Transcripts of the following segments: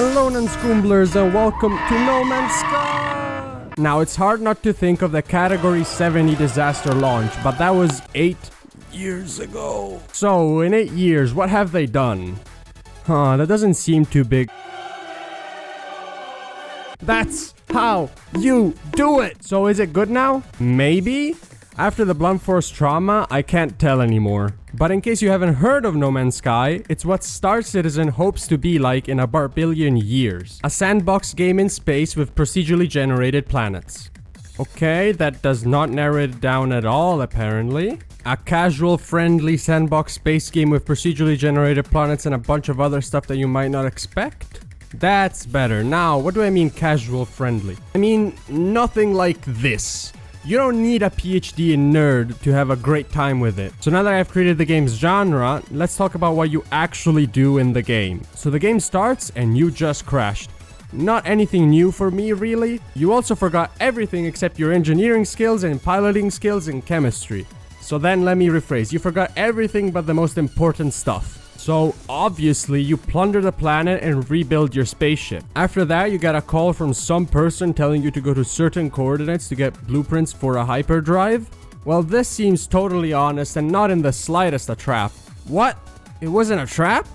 Hello Nanscoomblers and welcome to No Man's Sky! Now it's hard not to think of the Category 70 disaster launch, but that was 8 years ago. So in 8 years, what have they done? That doesn't seem too big. That's how you do it! So is it good now? Maybe? After the blunt force trauma, I can't tell anymore. But in case you haven't heard of No Man's Sky, it's what Star Citizen hopes to be like in a billion years. A sandbox game in space with procedurally generated planets. Okay, that does not narrow it down at all apparently. A casual, friendly sandbox space game with procedurally generated planets and a bunch of other stuff that you might not expect? That's better. Now, what do I mean casual friendly? I mean, nothing like this. You don't need a PhD in nerd to have a great time with it. So now that I've created the game's genre, let's talk about what you actually do in the game. So the game starts and you just crashed. Not anything new for me really. You also forgot everything except your engineering skills and piloting skills and chemistry. So then let me rephrase. You forgot everything but the most important stuff. So obviously you plunder the planet and rebuild your spaceship. After that you got a call from some person telling you to go to certain coordinates to get blueprints for a hyperdrive. Well, this seems totally honest and not in the slightest a trap. What? It wasn't a trap?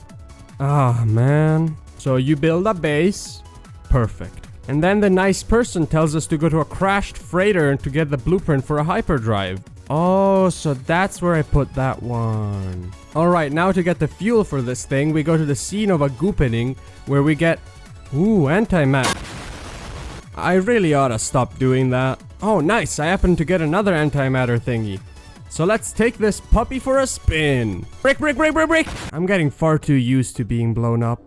Ah, man. So you build a base. Perfect. And then the nice person tells us to go to a crashed freighter to get the blueprint for a hyperdrive. Oh, so that's where I put that one. Alright, now to get the fuel for this thing, we go to the scene of a goopening where we get... Ooh, antimatter. I really ought to stop doing that. Oh, nice, I happen to get another antimatter thingy. So let's take this puppy for a spin. Break, break, break, break, break! I'm getting far too used to being blown up.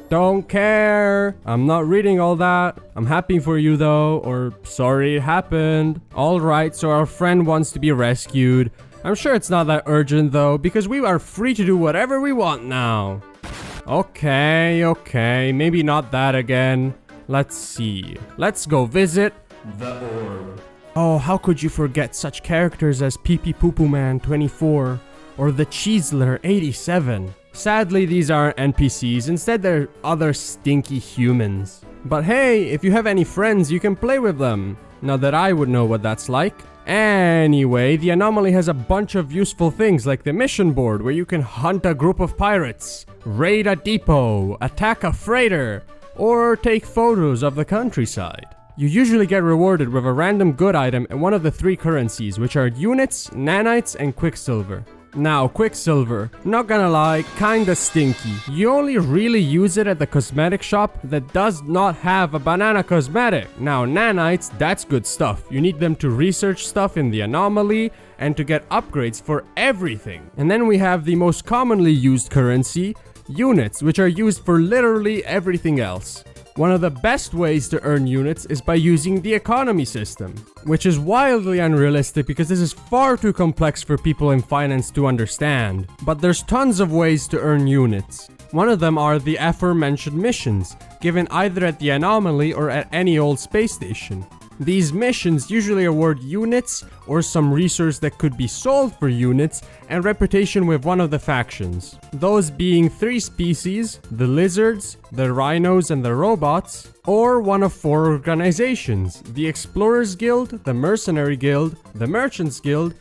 Don't care. I'm not reading all that. I'm happy for you though, or sorry it happened. Alright, so our friend wants to be rescued. I'm sure it's not that urgent though, because we are free to do whatever we want now. Okay, maybe not that again. Let's see. Let's go visit the orb. Oh, how could you forget such characters as Pee Pee Poo Poo Man 24 or the Cheeseler 87? Sadly, these aren't NPCs, instead they're other stinky humans. But hey, if you have any friends, you can play with them. Not that I would know what that's like. Anyway, the anomaly has a bunch of useful things like the mission board where you can hunt a group of pirates, raid a depot, attack a freighter, or take photos of the countryside. You usually get rewarded with a random good item and one of the 3 currencies, which are units, nanites, and quicksilver. Now, quicksilver, not gonna lie, kinda stinky. You only really use it at the cosmetic shop that does not have a banana cosmetic. Now, nanites, that's good stuff. You need them to research stuff in the anomaly and to get upgrades for everything. And then we have the most commonly used currency, units, which are used for literally everything else. One of the best ways to earn units is by using the economy system, which is wildly unrealistic because this is far too complex for people in finance to understand. But there's tons of ways to earn units. One of them are the aforementioned missions, given either at the anomaly or at any old space station. These missions usually award units or some resource that could be sold for units and reputation with one of the factions. Those being 3 species, the lizards, the rhinos, and the robots, or one of 4 organizations, the Explorers Guild, the Mercenary Guild, the Merchants Guild,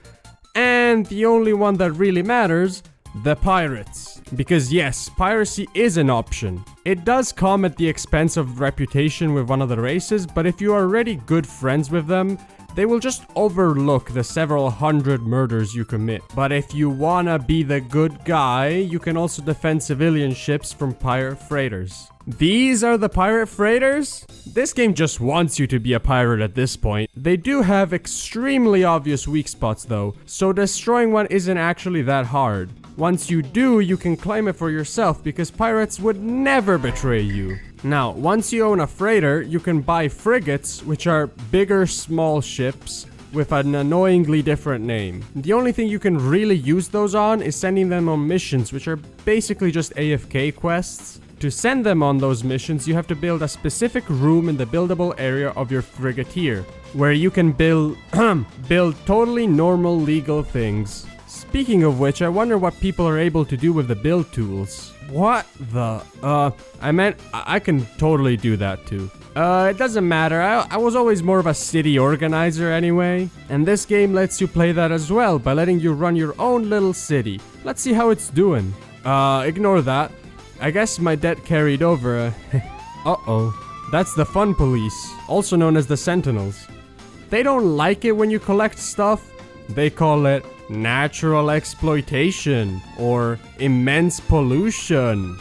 and the only one that really matters, the Pirates. Because yes, piracy is an option. It does come at the expense of reputation with one of the races, but if you are already good friends with them, they will just overlook the several hundred murders you commit. But if you wanna be the good guy, you can also defend civilian ships from pirate freighters. These are the pirate freighters? This game just wants you to be a pirate at this point. They do have extremely obvious weak spots though, so destroying one isn't actually that hard. Once you do, you can claim it for yourself because pirates would never betray you. Now, once you own a freighter, you can buy frigates, which are bigger small ships with an annoyingly different name. The only thing you can really use those on is sending them on missions, which are basically just AFK quests. To send them on those missions, you have to build a specific room in the buildable area of your frigateer, where you can build totally normal legal things. Speaking of which, I wonder what people are able to do with the build tools. What the? I meant I can totally do that too. It doesn't matter. I was always more of a city organizer anyway. And this game lets you play that as well by letting you run your own little city. Let's see how it's doing. Ignore that. I guess my debt carried over. Uh-oh. That's the fun police, also known as the Sentinels. They don't like it when you collect stuff. They call it natural exploitation or immense pollution.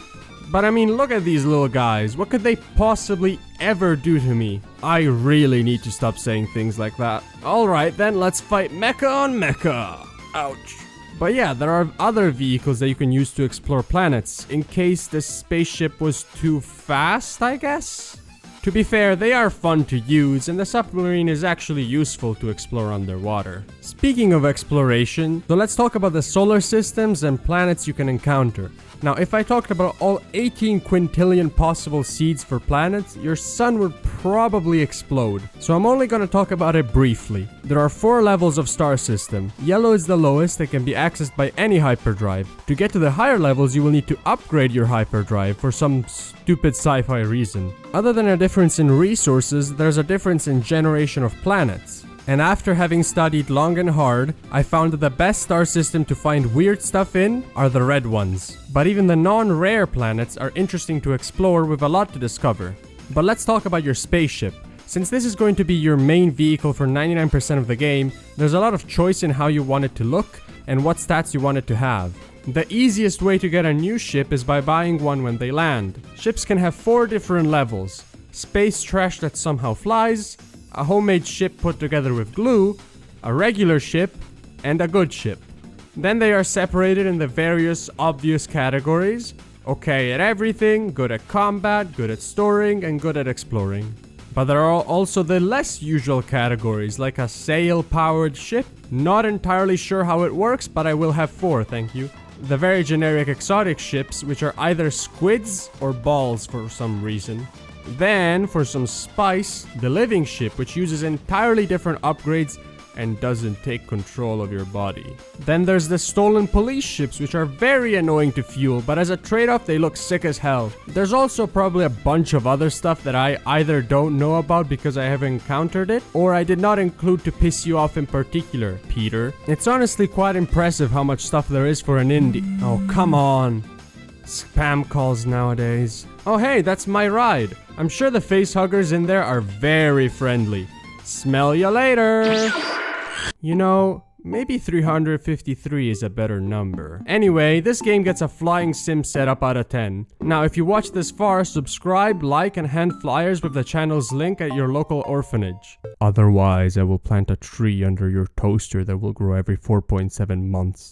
But I mean, look at these little guys. What could they possibly ever do to me? I really need to stop saying things like that. Alright then, let's fight mecha on mecha. Ouch. But yeah, there are other vehicles that you can use to explore planets, in case the spaceship was too fast, I guess? To be fair, they are fun to use, and the submarine is actually useful to explore underwater. Speaking of exploration, so let's talk about the solar systems and planets you can encounter. Now, if I talked about all 18 quintillion possible seeds for planets, your sun would probably explode. So I'm only going to talk about it briefly. There are 4 levels of star system. Yellow is the lowest that can be accessed by any hyperdrive. To get to the higher levels, you will need to upgrade your hyperdrive for some stupid sci-fi reason. Other than a difference in resources, there's a difference in generation of planets. And after having studied long and hard, I found that the best star system to find weird stuff in are the red ones. But even the non-rare planets are interesting to explore with a lot to discover. But let's talk about your spaceship. Since this is going to be your main vehicle for 99% of the game, there's a lot of choice in how you want it to look and what stats you want it to have. The easiest way to get a new ship is by buying one when they land. Ships can have 4 different levels: space trash that somehow flies, a homemade ship put together with glue, a regular ship, and a good ship. Then they are separated in the various obvious categories: okay at everything, good at combat, good at storing, and good at exploring. But there are also the less usual categories, like a sail-powered ship. Not entirely sure how it works, but I will have 4, thank you. The very generic exotic ships, which are either squids or balls for some reason. Then, for some spice, the living ship, which uses entirely different upgrades and doesn't take control of your body. Then there's the stolen police ships, which are very annoying to fuel, but as a trade-off they look sick as hell. There's also probably a bunch of other stuff that I either don't know about because I haven't encountered it, or I did not include to piss you off in particular, Peter. It's honestly quite impressive how much stuff there is for an indie. Oh, come on. Spam calls nowadays. Oh hey, that's my ride. I'm sure the facehuggers in there are very friendly. Smell ya later. You know, maybe 353 is a better number. Anyway, this game gets a flying sim setup out of 10. Now, if you watched this far, subscribe, like, and hand flyers with the channel's link at your local orphanage. Otherwise, I will plant a tree under your toaster that will grow every 4.7 months.